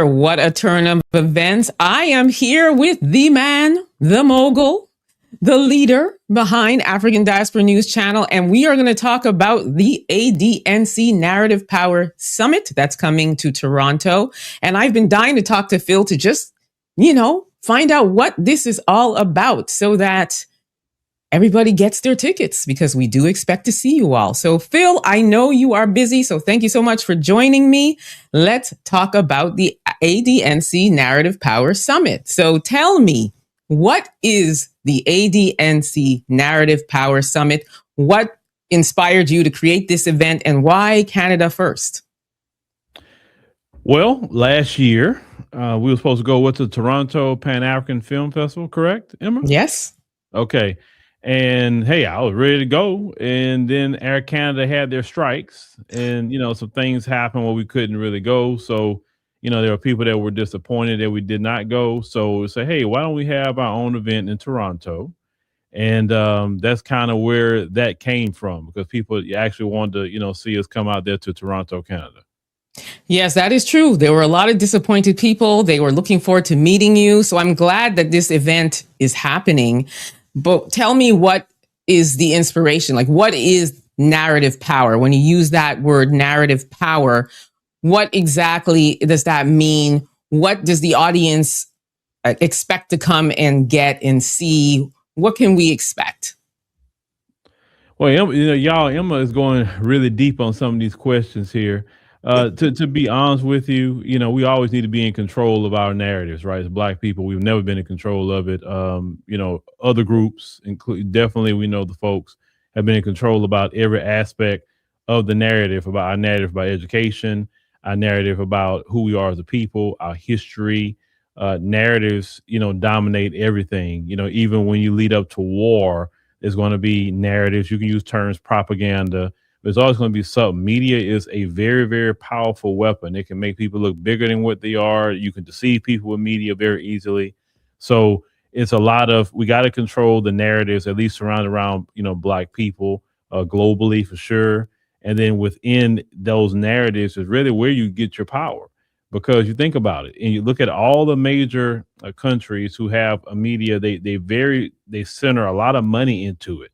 What a turn of events. I am here with the man, the mogul, the leader behind African Diaspora News Channel, and we are going to talk about the ADNC Narrative Power Summit that's coming to Toronto. And I've been dying to talk to Phil to just, find out what this is all about so that everybody gets their tickets, because we do expect to see you all. So Phil, I know you are busy, so thank you so much for joining me. Let's talk about the ADNC Narrative Power Summit. So tell me, what is the ADNC Narrative Power Summit? What inspired you to create this event, and why Canada first? Well, last year, we were supposed to go with the Toronto Pan-African Film Festival, correct, Emma? Yes. Okay. And hey, I was ready to go. And then Air Canada had their strikes, and, some things happened where we couldn't really go. So, there were people that were disappointed that we did not go. So we said, hey, why don't we have our own event in Toronto? And that's kind of where that came from, because people actually wanted to, see us come out there to Toronto, Canada. Yes, that is true. There were a lot of disappointed people. They were looking forward to meeting you. So I'm glad that this event is happening. But tell me, what is the inspiration? Like, what is narrative power? When you use that word narrative power, what exactly does that mean? What does the audience expect to come and get and see? What can we expect? Well, Emma is going really deep on some of these questions here. To be honest with you, we always need to be in control of our narratives, right? As Black people, we've never been in control of it. Other groups, including, definitely, we know the folks have been in control about every aspect of the narrative, about our narrative about education, our narrative about who we are as a people, our history. Narratives, dominate everything. Even when you lead up to war, there's going to be narratives. You can use terms propaganda. There's always going to be something. Media is a very, very powerful weapon. It can make people look bigger than what they are. You can deceive people with media very easily. So it's a lot of, we got to control the narratives, at least surrounded around, Black people, globally for sure. And then within those narratives is really where you get your power, because you think about it and you look at all the major countries who have a media, they center a lot of money into it.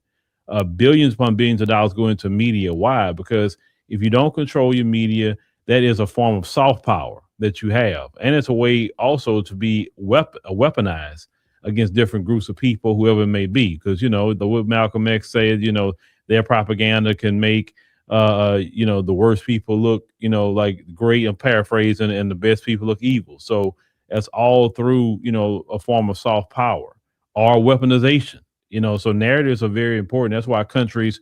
Billions upon billions of dollars go into media. Why? Because if you don't control your media, that is a form of soft power that you have. And it's a way also to be weaponized against different groups of people, whoever it may be. Because, what Malcolm X said, their propaganda can make, the worst people look, like great, I'm paraphrasing, and the best people look evil. So that's all through, a form of soft power or weaponization. So narratives are very important. That's why countries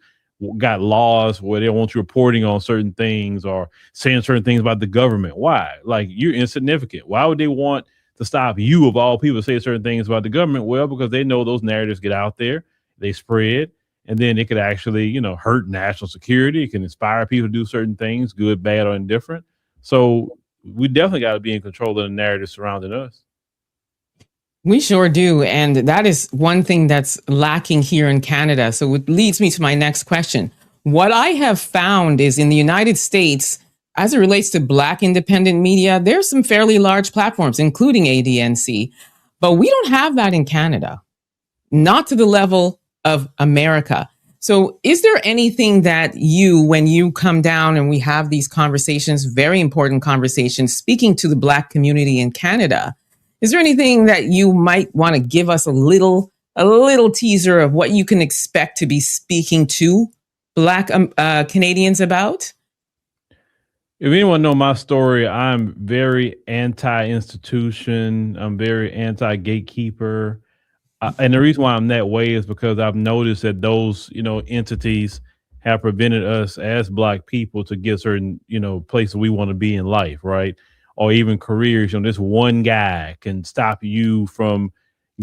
got laws where they want you reporting on certain things or saying certain things about the government. Why? Like, you're insignificant. Why would they want to stop you, of all people, say certain things about the government? Well, because they know those narratives get out there, they spread, and then it could actually, hurt national security. It can inspire people to do certain things, good, bad, or indifferent. So we definitely got to be in control of the narrative surrounding us. We sure do. And that is one thing that's lacking here in Canada. So it leads me to my next question. What I have found is, in the United States, as it relates to Black independent media, there's some fairly large platforms, including ADNC, but we don't have that in Canada, not to the level of America. So is there anything that when you come down and we have these conversations, very important conversations, speaking to the Black community in Canada, is there anything that you might want to give us a little teaser of what you can expect to be speaking to Black Canadians about? If anyone know my story, I'm very anti-institution. I'm very anti-gatekeeper. And the reason why I'm that way is because I've noticed that those, entities have prevented us as Black people to get certain, places we want to be in life, right? Or even careers. This one guy can stop you from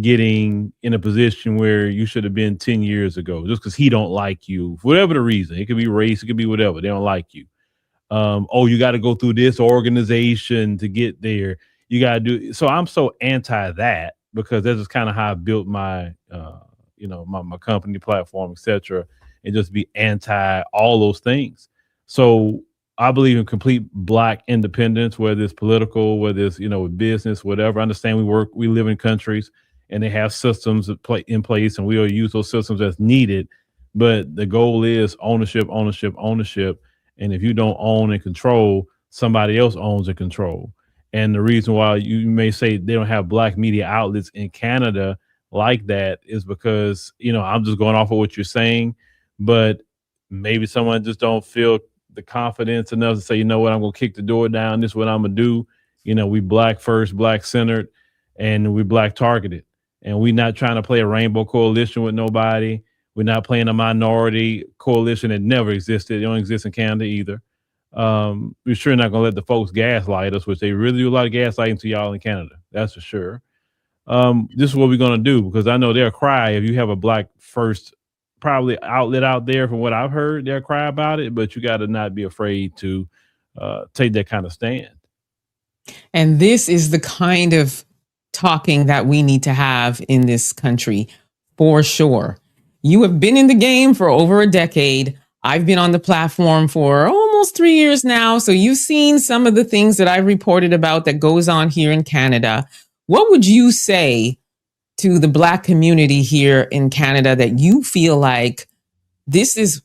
getting in a position where you should have been 10 years ago, just because he don't like you, for whatever the reason. It could be race, it could be whatever. They don't like you. You got to go through this organization to get there. You got to do. So I'm so anti that, because that's just kind of how I built my, my company platform, etc., and just be anti all those things. So I believe in complete black independence, whether it's political, whether it's, business, whatever. I understand we live in countries and they have systems in place and we'll use those systems as needed. But the goal is ownership, ownership, ownership. And if you don't own and control, somebody else owns and control. And the reason why you may say they don't have black media outlets in Canada like that is because, I'm just going off of what you're saying, but maybe someone just don't feel the confidence enough to say, you know what, I'm gonna kick the door down. This is what I'm gonna do. We black first, black centered, and we black targeted. And we're not trying to play a rainbow coalition with nobody. We're not playing a minority coalition that never existed. It don't exist in Canada either. We're sure not gonna let the folks gaslight us, which they really do a lot of gaslighting to y'all in Canada. That's for sure. This is what we're gonna do, because I know they'll cry if you have a black first probably outlet out there. From what I've heard, they'll cry about it, but you got to not be afraid to take that kind of stand. And this is the kind of talking that we need to have in this country, for sure. You have been in the game for over a decade. I've been on the platform for almost 3 years now. So you've seen some of the things that I've reported about that goes on here in Canada. What would you say to the Black community here in Canada that you feel like this is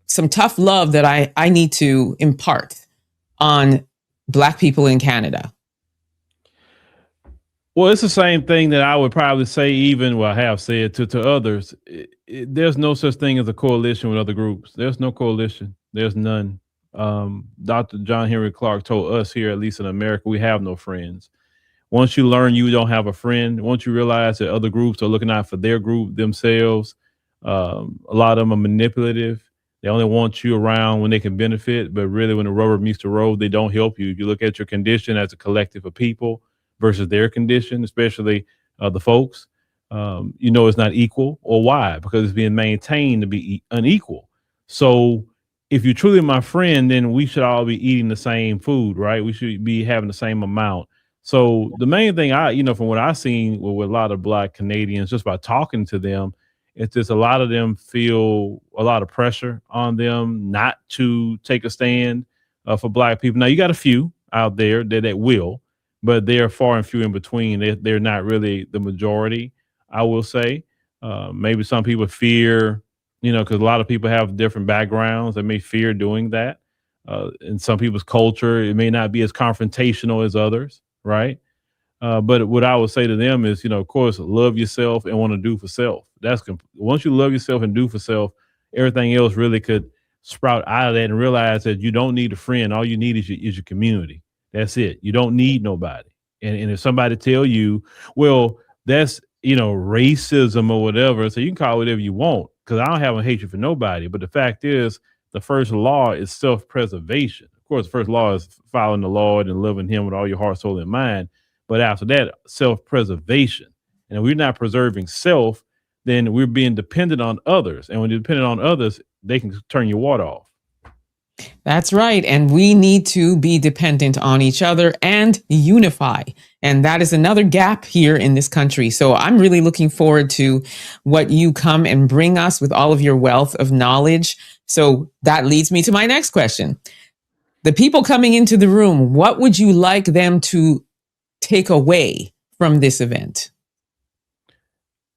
some tough love that I need to impart on Black people in Canada? Well, it's the same thing that I would probably say, I have said to others. There's no such thing as a coalition with other groups. There's no coalition. There's none. Dr. John Henry Clark told us here, at least in America, we have no friends. Once you learn you don't have a friend, once you realize that other groups are looking out for their group themselves, a lot of them are manipulative. They only want you around when they can benefit, but really when the rubber meets the road, they don't help you. If you look at your condition as a collective of people versus their condition, especially the folks, it's not equal. Or why? Because it's being maintained to be unequal. So if you're truly my friend, then we should all be eating the same food, right? We should be having the same amount. So the main thing from what I've seen with a lot of Black Canadians, just by talking to them, it's just a lot of them feel a lot of pressure on them not to take a stand for Black people. Now, you got a few out there that will, but they're far and few in between. They're not really the majority, I will say. Maybe some people fear, because a lot of people have different backgrounds. They may fear doing that. In some people's culture, it may not be as confrontational as others. Right. But what I would say to them is, of course, love yourself and want to do for self. Once you love yourself and do for self, everything else really could sprout out of that, and realize that you don't need a friend. All you need is your community. That's it. You don't need nobody. And if somebody tell you, well, that's, racism or whatever, so you can call it whatever you want, because I don't have a hatred for nobody. But the fact is, the first law is self-preservation. Of course, the first law is following the Lord and loving him with all your heart, soul, and mind. But after that, self-preservation. And if we're not preserving self, then we're being dependent on others. And when you're dependent on others, they can turn your water off. That's right. And we need to be dependent on each other and unify. And that is another gap here in this country. So I'm really looking forward to what you come and bring us with all of your wealth of knowledge. So that leads me to my next question. The people coming into the room, what would you like them to take away from this event?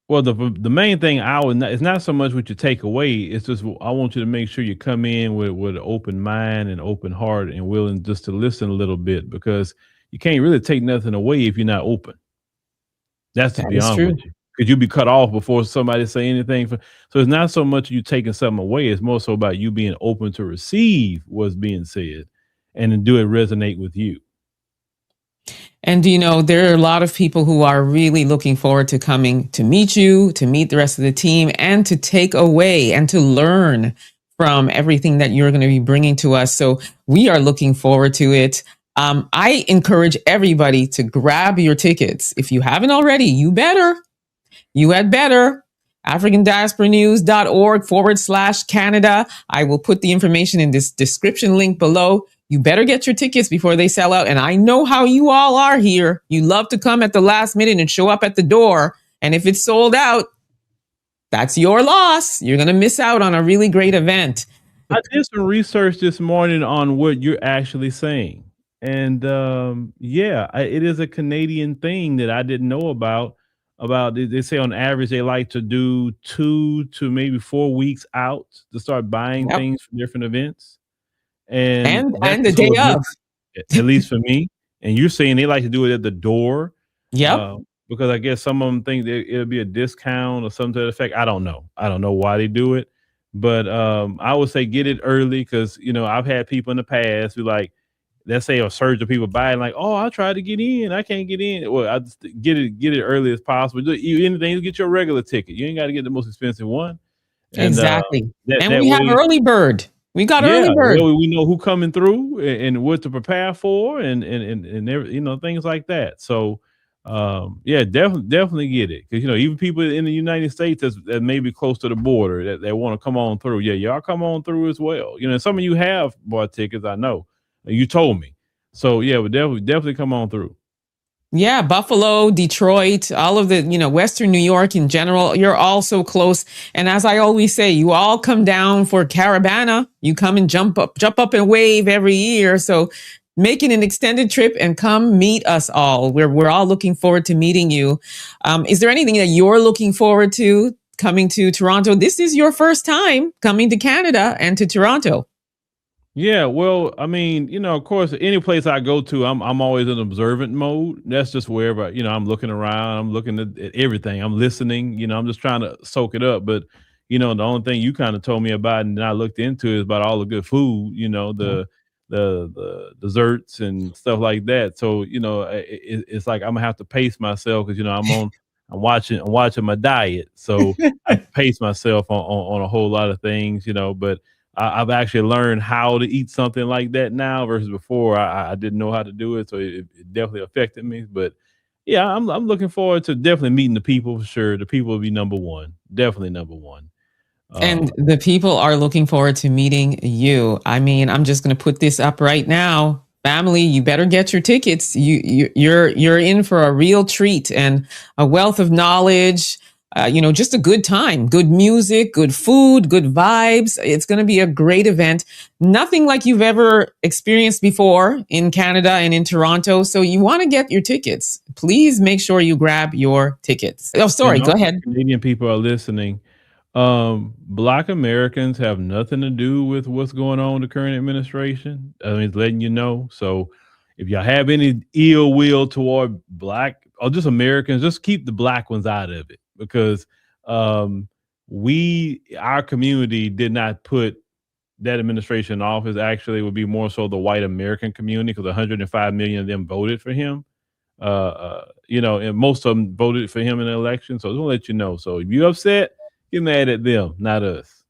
Well, the main thing it's not so much what you take away. It's just, I want you to make sure you come in with an open mind and open heart and willing just to listen a little bit, because you can't really take nothing away if you're not open. That's to be honest with you. Because you'll be cut off before somebody say anything. So it's not so much you taking something away. It's more so about you being open to receive what's being said and to do it resonate with you. And, there are a lot of people who are really looking forward to coming to meet you, to meet the rest of the team, and to take away and to learn from everything that you're going to be bringing to us. So we are looking forward to it. I encourage everybody to grab your tickets. If you haven't already, you had better. AfricanDiasporaNews.org/Canada. I will put the information in this description link below. You better get your tickets before they sell out. And I know how you all are here. You love to come at the last minute and show up at the door. And if it's sold out, that's your loss. You're going to miss out on a really great event. I did some research this morning on what you're actually saying, and yeah, it is a Canadian thing that I didn't know about. About they say on average they like to do 2 to maybe 4 weeks out to start buying Yep. things for different events, and that's And the just a day little of. different, at least for me. And you're saying they like to do it at the door, Yep. because I guess some of them think that it'll be a discount or something to that effect. I don't know. I don't know why they do it, but I would say get it early because I've had people in the past who like, let's say a surge of people buying like, oh, I tried to get in, I can't get in. Well, I just get it early as possible. Anything, you get your regular ticket. You ain't got to get the most expensive one, and Exactly. that And that we have way. early bird. We got Yeah, early bird. well, we know who coming through and what to prepare for and things like that. So, yeah, definitely get it because even people in the United States that may be close to the border that want to come on through. Yeah, y'all come on through as well. Some of you have bought tickets. I know you told me. So yeah, we definitely come on through. Yeah, Buffalo, Detroit, all of the, Western New York in general, you're all so close. And as I always say, you all come down for Caravana. You come and jump up and wave every year. So making an extended trip and come meet us all. We're all looking forward to meeting you. Is there anything that you're looking forward to coming to Toronto? This is your first time coming to Canada and to Toronto. Yeah, well, I mean, of course, any place I go to, I'm always in observant mode. That's just wherever, I'm looking around, I'm looking at everything, I'm listening, I'm just trying to soak it up. But, the only thing you kind of told me about and I looked into is about all the good food, Yeah. the desserts and stuff like that. So, it's like I'm gonna have to pace myself because I'm watching my diet, so I have to pace myself on a whole lot of things, but I've actually learned how to eat something like that now versus before. I didn't know how to do it, so it definitely affected me. But yeah, I'm looking forward to definitely meeting the people for sure. The people will be number one, definitely number one. And Uh, the people are looking forward to meeting you. I mean, I'm just going to put this up right now. Family, you better get your tickets. You're in for a real treat and a wealth of knowledge. Just a good time, good music, good food, good vibes. It's going to be a great event. Nothing like you've ever experienced before in Canada and in Toronto. So you want to get your tickets. Please make sure you grab your tickets. Oh, sorry. and Go also, ahead. Canadian people are listening. Black Americans have nothing to do with what's going on with the current administration. I mean, it's letting you know. So if y'all have any ill will toward black or just Americans, just keep the black ones out of it because um our community did not put that administration in office. Actually, it would be more so the white American community because 105 million of them voted for him. And most of them voted for him in the election. So I just want to let you know. So if you're upset, get mad at them, not us.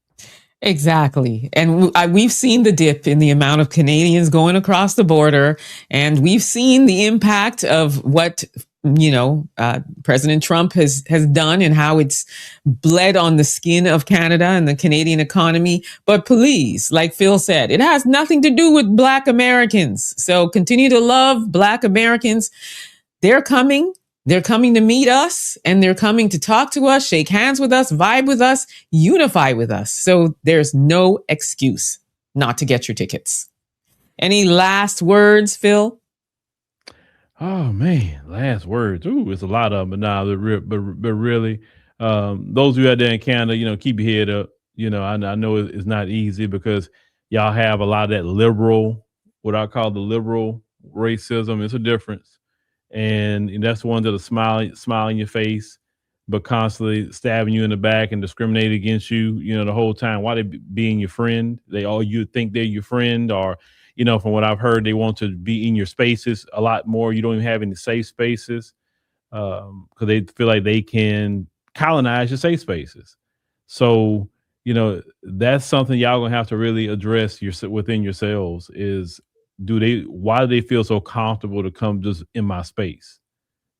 Exactly. And we've seen the dip in the amount of Canadians going across the border. And we've seen the impact of what, President Trump has done and how it's bled on the skin of Canada and the Canadian economy. But please, like Phil said, it has nothing to do with Black Americans. So continue to love Black Americans. They're coming. They're coming to meet us and they're coming to talk to us, shake hands with us, vibe with us, unify with us. So there's no excuse not to get your tickets. Any last words, Phil? Oh man, last words. Ooh, it's a lot of them, but nah, but really, those of you out there in Canada, keep your head up. I know it's not easy because y'all have a lot of that liberal, what I call the liberal racism. It's a difference, and that's the ones that are smile in your face, but constantly stabbing you in the back and discriminating against you. The whole time. Why they being your friend? They all you think they're your friend, or from what I've heard, they want to be in your spaces a lot more. You don't even have any safe spaces because they feel like they can colonize your safe spaces. So, that's something y'all gonna have to really address within yourselves is why do they feel so comfortable to come just in my space?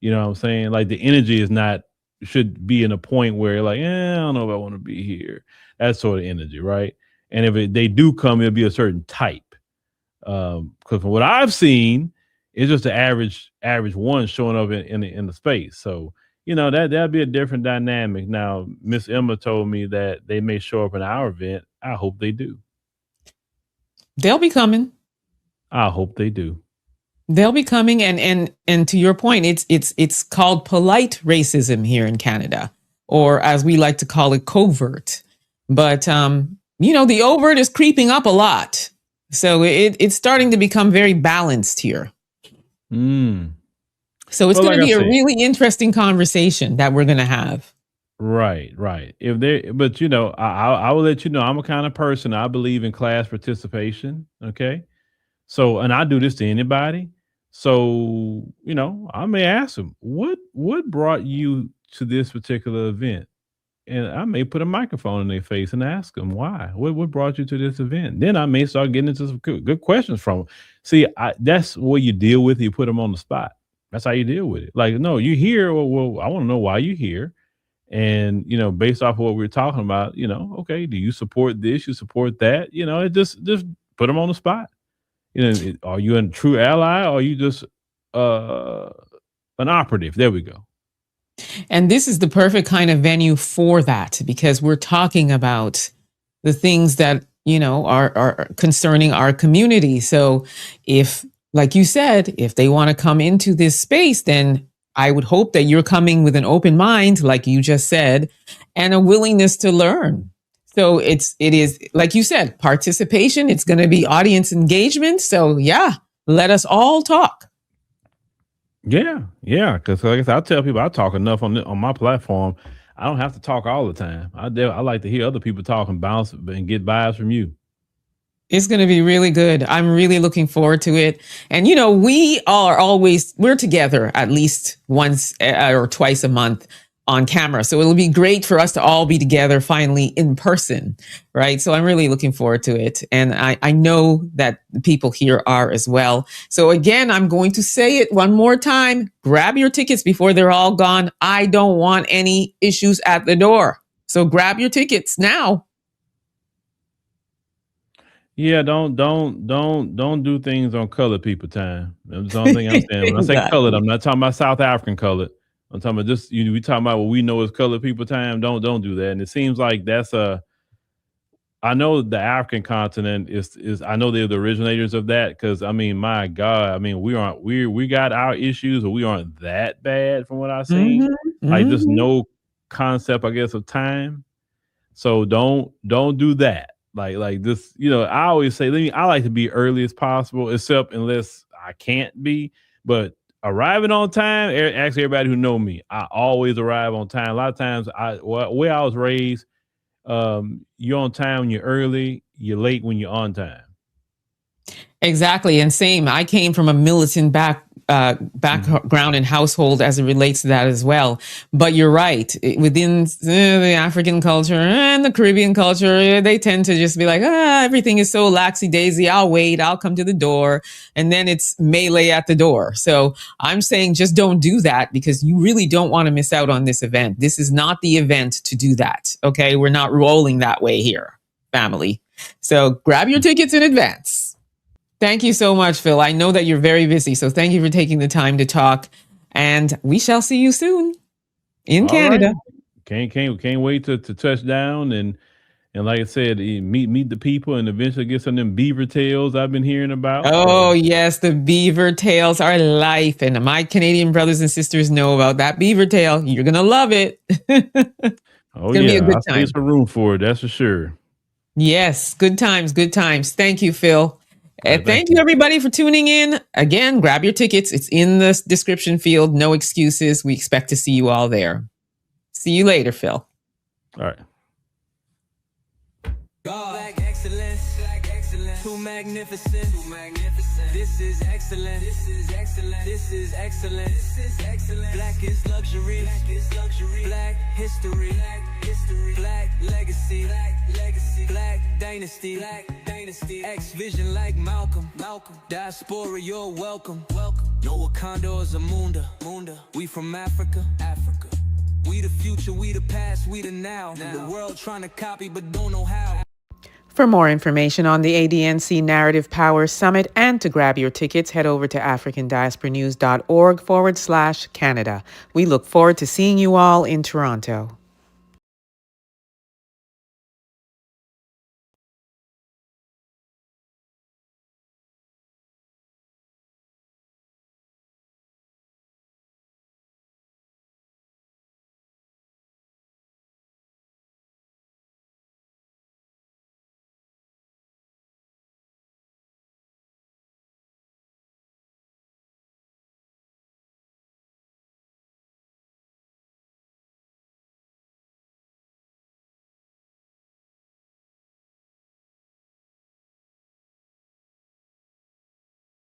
You know what I'm saying? Like the energy is not should be in a point where like, I don't know if I want to be here. That sort of energy, right? And if they do come, it'll be a certain type. Because from what I've seen, it's just the average one showing up in the space. So that'd be a different dynamic. Now, Miss Emma told me that they may show up in our event. I hope they do. They'll be coming. I hope they do. They'll be coming, and to your point, it's called polite racism here in Canada, or as we like to call it, covert. But the overt is creeping up a lot, so it's starting to become very balanced here. So it's Well, going like to I be a said, really interesting conversation that we're going to have. right. If they, but I will let you know, I'm a kind of person, I believe in class participation. Okay. So, and I do this to anybody. So, I may ask them, what brought you to this particular event? And I may put a microphone in their face and ask them why. What brought you to this event? Then I may start getting into some good questions from them. See, that's what you deal with. You put them on the spot. That's how you deal with it. Like, no, you here. Well, I want to know why you here. And based off of what we're talking about, okay, do you support this? You support that? It just put them on the spot. Are you a true ally, or are you just an operative? There we go. And this is the perfect kind of venue for that, because we're talking about the things that, are concerning our community. So if, like you said, if they want to come into this space, then I would hope that you're coming with an open mind, like you just said, and a willingness to learn. So it is, like you said, participation. It's going to be audience engagement. So yeah, let us all talk. Yeah. Because like I said, I tell people I talk enough on my platform. I don't have to talk all the time. I like to hear other people talk and bounce and get vibes from you. It's going to be really good. I'm really looking forward to it. And, we're together at least once or twice a month on camera. So it'll be great for us to all be together finally in person, right? So I'm really looking forward to it. And I know that the people here are as well. So again, I'm going to say it one more time. Grab your tickets before they're all gone. I don't want any issues at the door. So grab your tickets now. Yeah, don't do things on colored people time. That's the only thing I'm saying. When I say colored, I'm not talking about South African colored. I'm talking about just we talking about what we know as colored people time. Don't do that. And it seems like I know the African continent is I know they're the originators of that, because I mean, my God, I mean, we got our issues, but we aren't that bad from what I've seen. Mm-hmm. Like just no concept, I guess, of time. So don't do that. Like this, I always say, I like to be early as possible, except unless I can't be. But arriving on time, ask everybody who know me, I always arrive on time. A lot of times, where I was raised, you're on time when you're early, you're late when you're on time. Exactly. And same, I came from a militant background and household as it relates to that as well. But you're right. Within the African culture and the Caribbean culture, they tend to just be like, everything is so laxy-daisy. I'll wait. I'll come to the door. And then it's melee at the door. So I'm saying just don't do that, because you really don't want to miss out on this event. This is not the event to do that. Okay. We're not rolling that way here, family. So grab your tickets in advance. Thank you so much, Phil. I know that you're very busy, so thank you for taking the time to talk. And we shall see you soon in Canada. Right. Can't wait to touch down and like I said, meet the people and eventually get some of them beaver tails I've been hearing about. Oh, yes, the beaver tails are life. And my Canadian brothers and sisters know about that beaver tail. You're going to love it. Oh, yeah. Be a good time. There's some room for it, that's for sure. Yes, good times, good times. Thank you, Phil. Thank you, everybody, for tuning in. Again, grab your tickets. It's in the description field. No excuses. We expect to see you all there. See you later, Phil. All right. Black excellence. Too magnificent. This is excellent. This is excellent. This is excellent. This is excellent. Black is luxury. Black history. Black legacy. Black dynasty. X vision like Malcolm. Diaspora, you're welcome. No Wakanda or Zamunda. We from Africa. We the future, we the past, we the now. The world trying to copy but don't know how. For more information on the ADNC Narrative Power Summit and to grab your tickets, head over to africandiasporanews.org/Canada. We look forward to seeing you all in Toronto.